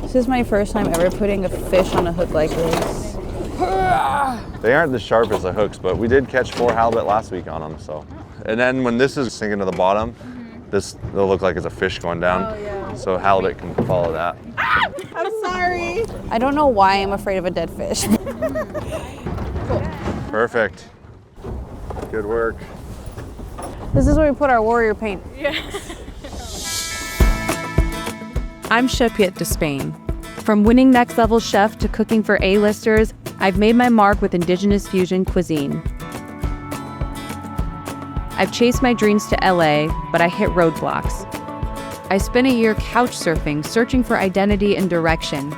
This is my first time ever putting a fish on a hook like this. They aren't the sharpest of hooks, but we did catch 4 halibut last week on them, so. And then when this is sinking to the bottom, it'll look like it's a fish going down. Oh, yeah. So halibut can follow that. I'm sorry. I don't know why I'm afraid of a dead fish. Cool. Perfect. Good work. This is where we put our warrior paint. I'm Chapiet Despain. From winning Next Level Chef to cooking for A-listers, I've made my mark with Indigenous fusion cuisine. I've chased my dreams to LA, but I hit roadblocks. I spent a year couch surfing, searching for identity and direction.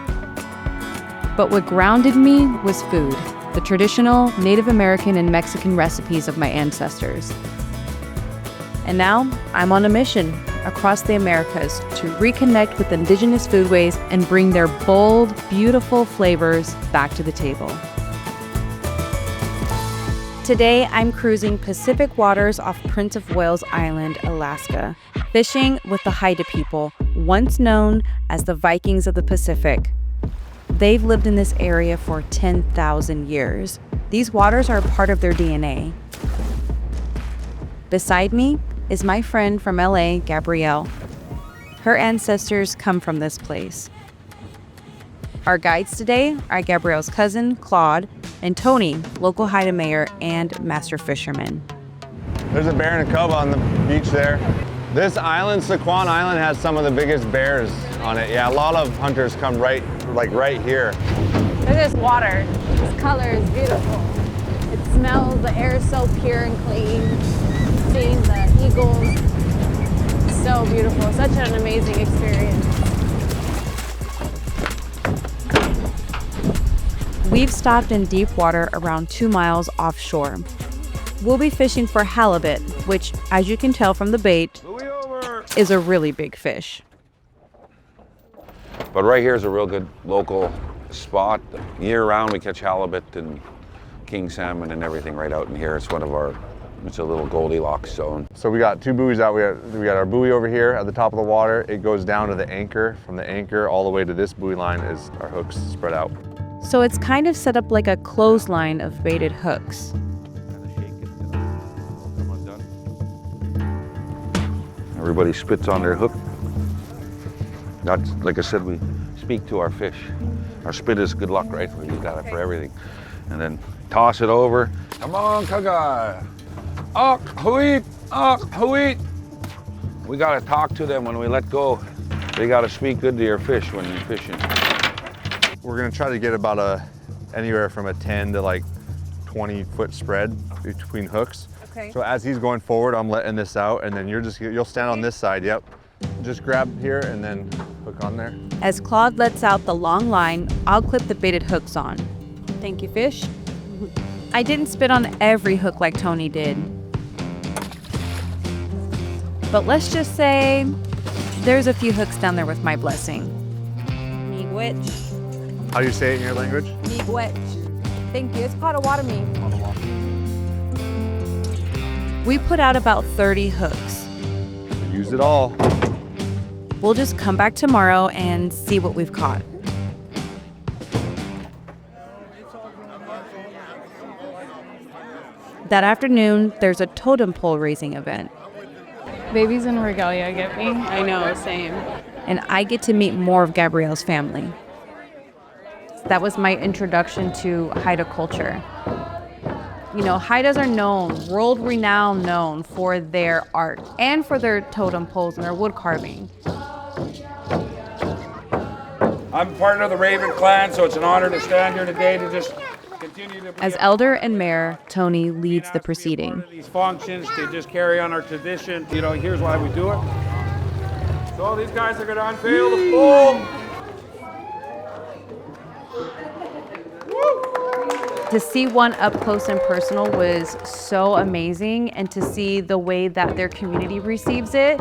But what grounded me was food, the traditional Native American and Mexican recipes of my ancestors. And now I'm on a mission across the Americas to reconnect with Indigenous foodways and bring their bold, beautiful flavors back to the table. Today, I'm cruising Pacific waters off Prince of Wales Island, Alaska, fishing with the Haida people, once known as the Vikings of the Pacific. They've lived in this area for 10,000 years. These waters are a part of their DNA. Beside me is my friend from LA, Gabrielle. Her ancestors come from this place. Our guides today are Gabrielle's cousin, Claude, and Tony, local Haida mayor and master fisherman. There's a bear and a cub on the beach there. This island, Sycuan Island, has some of the biggest bears on it. Yeah, a lot of hunters come right here. Look at this water. This color is beautiful. It smells, the air is so pure and clean. Seeing the eagles, so beautiful. Such an amazing experience. We've stopped in deep water around 2 miles offshore. We'll be fishing for halibut, which, as you can tell from the bait, is a really big fish. But right here is a real good local spot. Year round we catch halibut and king salmon and everything right out in here. It's a little Goldilocks zone. So we got 2 buoys out. We got our buoy over here at the top of the water. It goes down to the anchor. From the anchor all the way to this buoy line is our hooks spread out. So it's kind of set up like a clothesline of baited hooks. Everybody spits on their hook. That's, like I said, we speak to our fish. Our spit is good luck, right? We use that for everything. And then toss it over. Come on, kagai. Ak, huit, ak, huit. We gotta talk to them when we let go. They gotta speak good to your fish when you're fishing. We're gonna try to get about anywhere from a 10 to like 20 foot spread between hooks. Okay. So as he's going forward, I'm letting this out, and then you'll stand on this side, yep. Just grab here and then hook on there. As Claude lets out the long line, I'll clip the baited hooks on. Thank you, fish. I didn't spit on every hook like Tony did. But let's just say there's a few hooks down there with my blessing. Miigwech. How do you say it in your language? Miigwech. Thank you. It's Potawatomi. We put out about 30 hooks. Use it all. We'll just come back tomorrow and see what we've caught. That afternoon, there's a totem pole raising event. Babies in regalia get me. I know, same. And I get to meet more of Gabrielle's family. That was my introduction to Haida culture. You know, Haidas are world-renowned known for their art and for their totem poles and their wood carving. I'm part of the Raven clan, so it's an honor to stand here today to just continue to be As elder and mayor, Tony leads the proceeding. these functions to just carry on our tradition. You know, here's why we do it. So these guys are going to unveil the pole. To see one up close and personal was so amazing, and to see the way that their community receives it,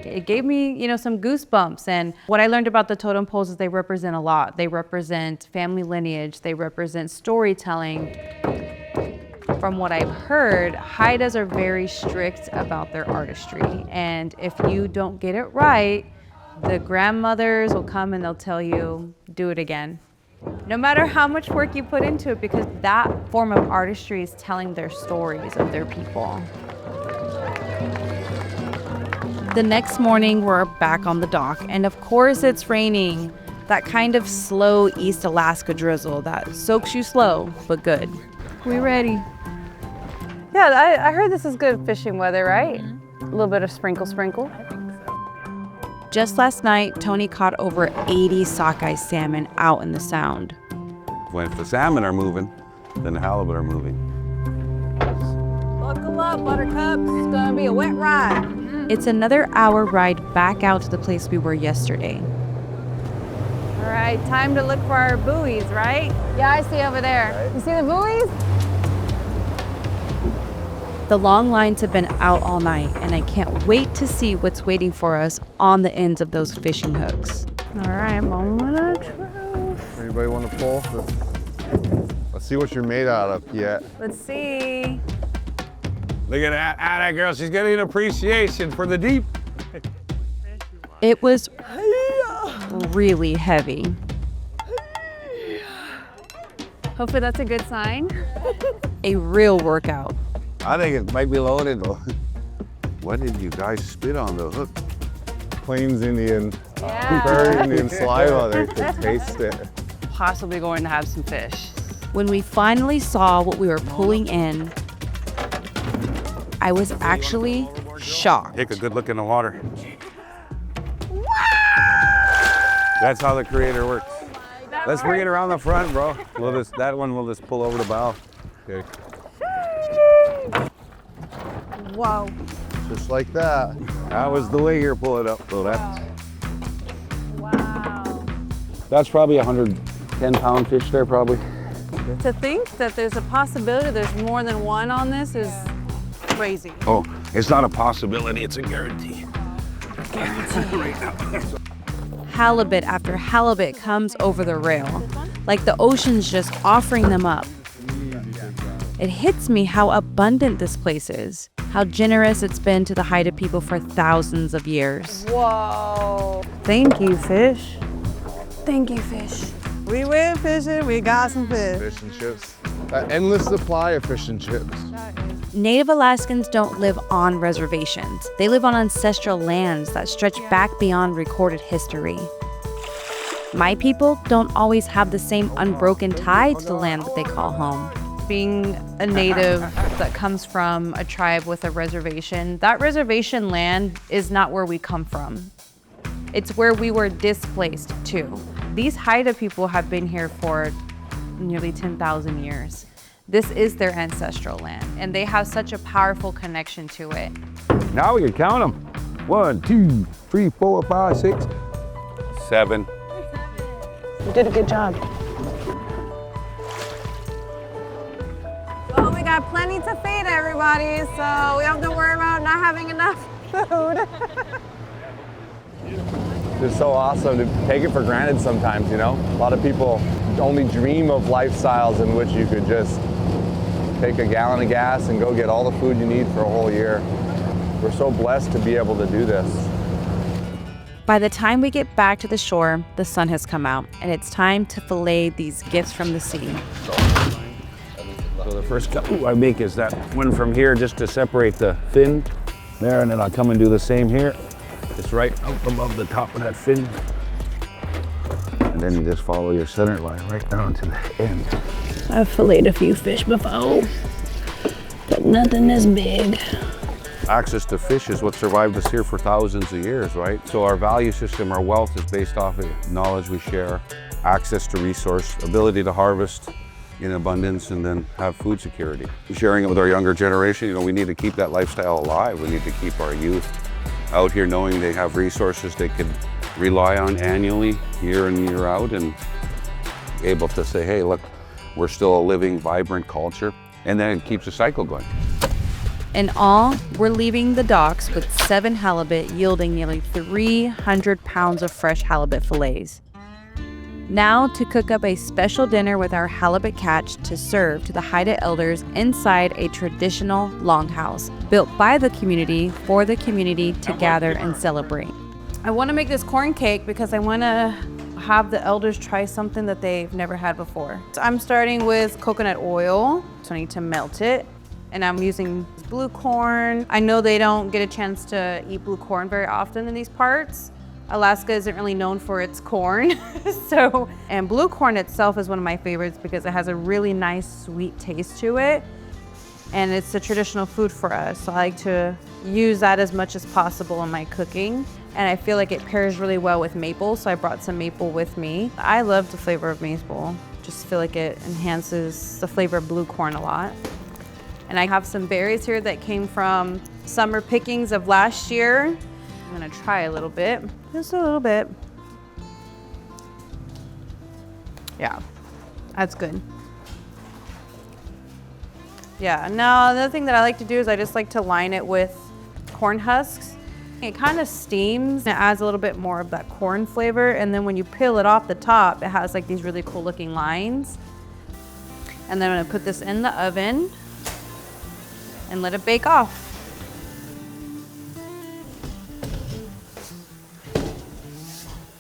it gave me, some goosebumps. And what I learned about the totem poles is they represent a lot. They represent family lineage, they represent storytelling. From what I've heard, Haidas are very strict about their artistry, and if you don't get it right, The grandmothers will come and they'll tell you, do it again. No matter how much work you put into it, because that form of artistry is telling their stories of their people. The next morning, we're back on the dock, and of course it's raining. That kind of slow East Alaska drizzle that soaks you slow, but good. We ready? Yeah, I heard this is good fishing weather, right? A little bit of sprinkle. Just last night, Tony caught over 80 sockeye salmon out in the Sound. If the salmon are moving, then the halibut are moving. Buckle up, buttercups. It's gonna be a wet ride. It's another hour ride back out to the place we were yesterday. All right, time to look for our buoys, right? Yeah, I see over there. You see the buoys? The long lines have been out all night, and I can't wait to see what's waiting for us on the ends of those fishing hooks. All right, moment of truth. Anybody want to pull? Let's see what you're made out of, Piet. Let's see. Look at that girl. She's getting an appreciation for the deep. It was really heavy. Hopefully that's a good sign. A real workout. I think it might be loaded though. What did you guys spit on the hook? Plains Indian, Yeah. Prairie Indian saliva. They could taste it. Possibly going to have some fish. When we finally saw what we were pulling in, I was actually shocked. Take a good look in the water. That's how the creator works. Let's bring it around the front, bro. That one we'll just pull over the bow. Okay. Whoa. Just like that. That was the way you're pulling up. So Wow. that's probably 110-pound fish there, probably. To think that there's a possibility there's more than one on this is crazy. Oh, it's not a possibility, it's a guarantee. Halibut after halibut comes over the rail, like the ocean's just offering them up. It hits me how abundant this place is, how generous it's been to the Haida people for thousands of years. Whoa. Thank you, fish. Thank you, fish. We went fishing, we got some fish. Fish and chips. An endless supply of fish and chips. Native Alaskans don't live on reservations. They live on ancestral lands that stretch back beyond recorded history. My people don't always have the same unbroken tie to the land that they call home. Being a native that comes from a tribe with a reservation, that reservation land is not where we come from. It's where we were displaced to. These Haida people have been here for nearly 10,000 years. This is their ancestral land, and they have such a powerful connection to it. Now we can count them. 1, 2, 3, 4, 5, 6, 7. You did a good job. Well, we got plenty to feed everybody, so we don't have to worry about not having enough food. It's so awesome to take it for granted sometimes, you know? A lot of people only dream of lifestyles in which you could just take a gallon of gas and go get all the food you need for a whole year. We're so blessed to be able to do this. By the time we get back to the shore, the sun has come out, and it's time to fillet these gifts from the sea. So the first cut I make is that one from here just to separate the fin there, and then I'll come and do the same here. It's right up above the top of that fin. And then you just follow your center line right down to the end. I've filleted a few fish before, but nothing this big. Access to fish is what survived us here for thousands of years, right? So our value system, our wealth is based off of knowledge we share, access to resource, ability to harvest in abundance, and then have food security. Sharing it with our younger generation, you know, we need to keep that lifestyle alive. We need to keep our youth out here knowing they have resources they could rely on annually, year in, year out, and able to say, hey, look, we're still a living, vibrant culture. And then it keeps the cycle going. In all, we're leaving the docks with 7 halibut, yielding nearly 300 pounds of fresh halibut fillets. Now to cook up a special dinner with our halibut catch to serve to the Haida elders inside a traditional longhouse built by the community for the community to gather and celebrate. I want to make this corn cake because I want to have the elders try something that they've never had before. So I'm starting with coconut oil, so I need to melt it. And I'm using blue corn. I know they don't get a chance to eat blue corn very often in these parts. Alaska isn't really known for its corn. And blue corn itself is one of my favorites because it has a really nice sweet taste to it. And it's a traditional food for us. So I like to use that as much as possible in my cooking. And I feel like it pairs really well with maple, so I brought some maple with me. I love the flavor of maple. Just feel like it enhances the flavor of blue corn a lot. And I have some berries here that came from summer pickings of last year. I'm gonna try a little bit, just a little bit. Yeah, that's good. Yeah, no, another thing that I like to do is I just like to line it with corn husks. It kind of steams, it adds a little bit more of that corn flavor, and then when you peel it off the top, it has like these really cool looking lines. And then I'm gonna put this in the oven and let it bake off.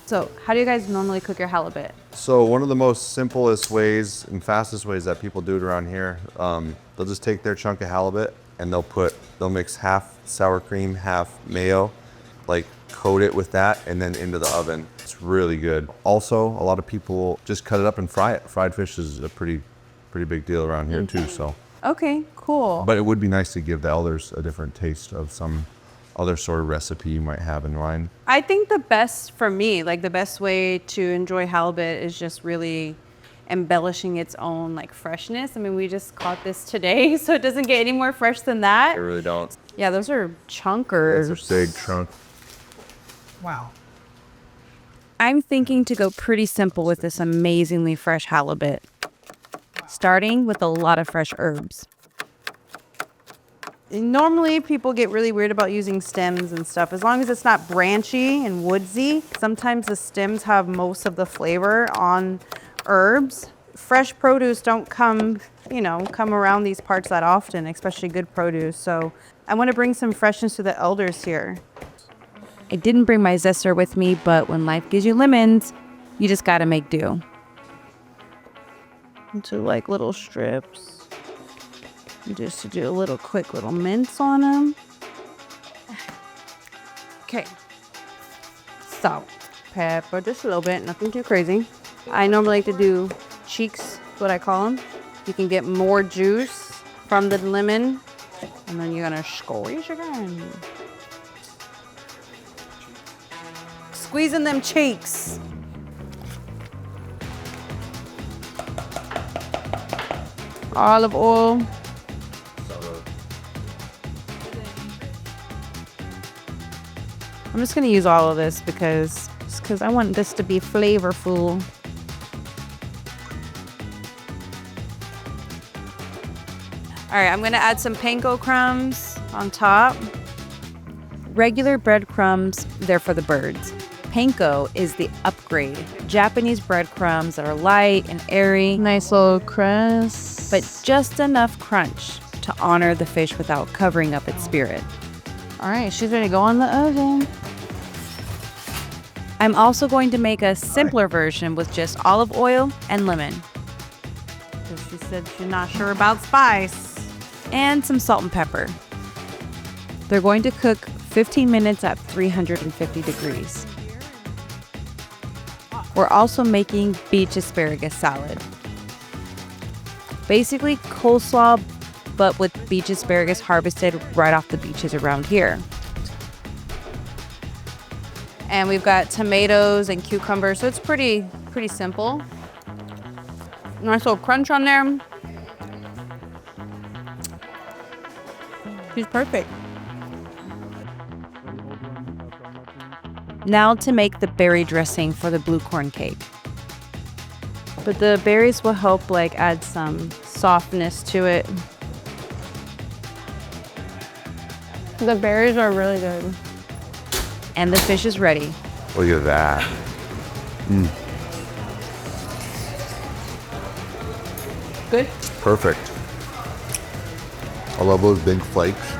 So, how do you guys normally cook your halibut? So one of the most simplest ways and fastest ways that people do it around here, they'll just take their chunk of halibut and they'll mix half sour cream, half mayo, like coat it with that and then into the oven. It's really good. Also, a lot of people just cut it up and fry it. Fried fish is a pretty big deal around here too, so. Okay, cool. But it would be nice to give the elders a different taste of some other sort of recipe you might have in mind. I think the best for me, like the best way to enjoy halibut is just really embellishing its own like freshness. I mean, we just caught this today, so it doesn't get any more fresh than that. I really don't. Yeah, those are chunkers. It's a big chunk. Wow. I'm thinking to go pretty simple with this amazingly fresh halibut, starting with a lot of fresh herbs. Normally, people get really weird about using stems and stuff. As long as it's not branchy and woodsy, sometimes the stems have most of the flavor on herbs. Fresh produce don't come around these parts that often, especially good produce. So I want to bring some freshness to the elders here. I didn't bring my zester with me, but when life gives you lemons, you just gotta make do. Into like little strips. Just to do a little quick little mince on them. Okay. Salt, pepper, just a little bit, nothing too crazy. I normally like to do cheeks, what I call them. You can get more juice from the lemon, and then you're gonna squeeze again. Squeezing them cheeks. Olive oil. I'm just gonna use all of this because I want this to be flavorful. All right, I'm gonna add some panko crumbs on top. Regular breadcrumbs, they're for the birds. Panko is the upgrade. Japanese breadcrumbs that are light and airy. Nice little crust. But just enough crunch to honor the fish without covering up its spirit. All right, she's ready to go on the oven. I'm also going to make a simpler version with just olive oil and lemon. Because she said she's not sure about spice. And some salt and pepper. They're going to cook 15 minutes at 350 degrees. We're also making beach asparagus salad. Basically coleslaw, but with beach asparagus harvested right off the beaches around here. And we've got tomatoes and cucumbers, so it's pretty simple. Nice little crunch on there. She's perfect. Now to make the berry dressing for the blue corn cake. But the berries will help add some softness to it. The berries are really good. And the fish is ready. Look at that. Good? Perfect. I love those big flakes.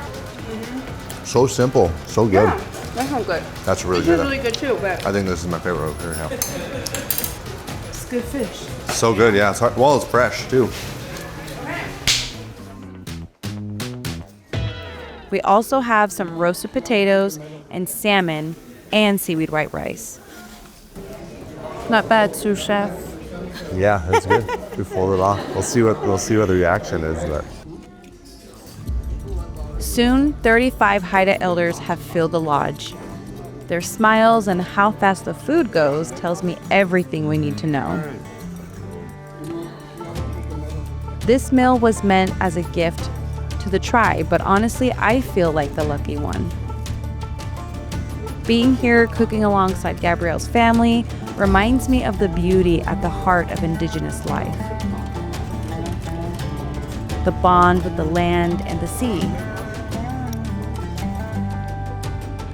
So simple, so good. Yeah. That sounds good. That's really This is good. really good too, but I think this is my favorite over here. Yeah. it's good fish. So good, yeah. It's hard. Well, it's fresh too. We also have some roasted potatoes and salmon and seaweed white rice. Not bad, sous chef. Yeah, that's good. We fold it off. We'll see what the reaction is. But Soon, 35 Haida elders have filled the lodge. Their smiles and how fast the food goes tells me everything we need to know. This meal was meant as a gift to the tribe, but honestly, I feel like the lucky one. Being here cooking alongside Gabrielle's family reminds me of the beauty at the heart of Indigenous life. The bond with the land and the sea.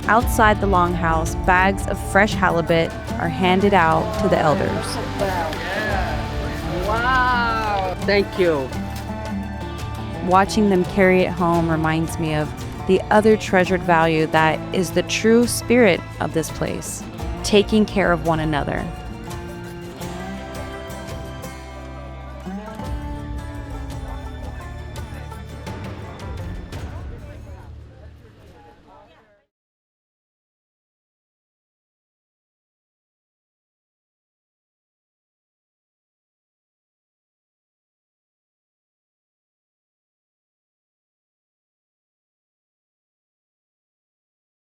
Outside the longhouse, bags of fresh halibut are handed out to the elders. Wow. Thank you. Watching them carry it home reminds me of the other treasured value that is the true spirit of this place, taking care of one another.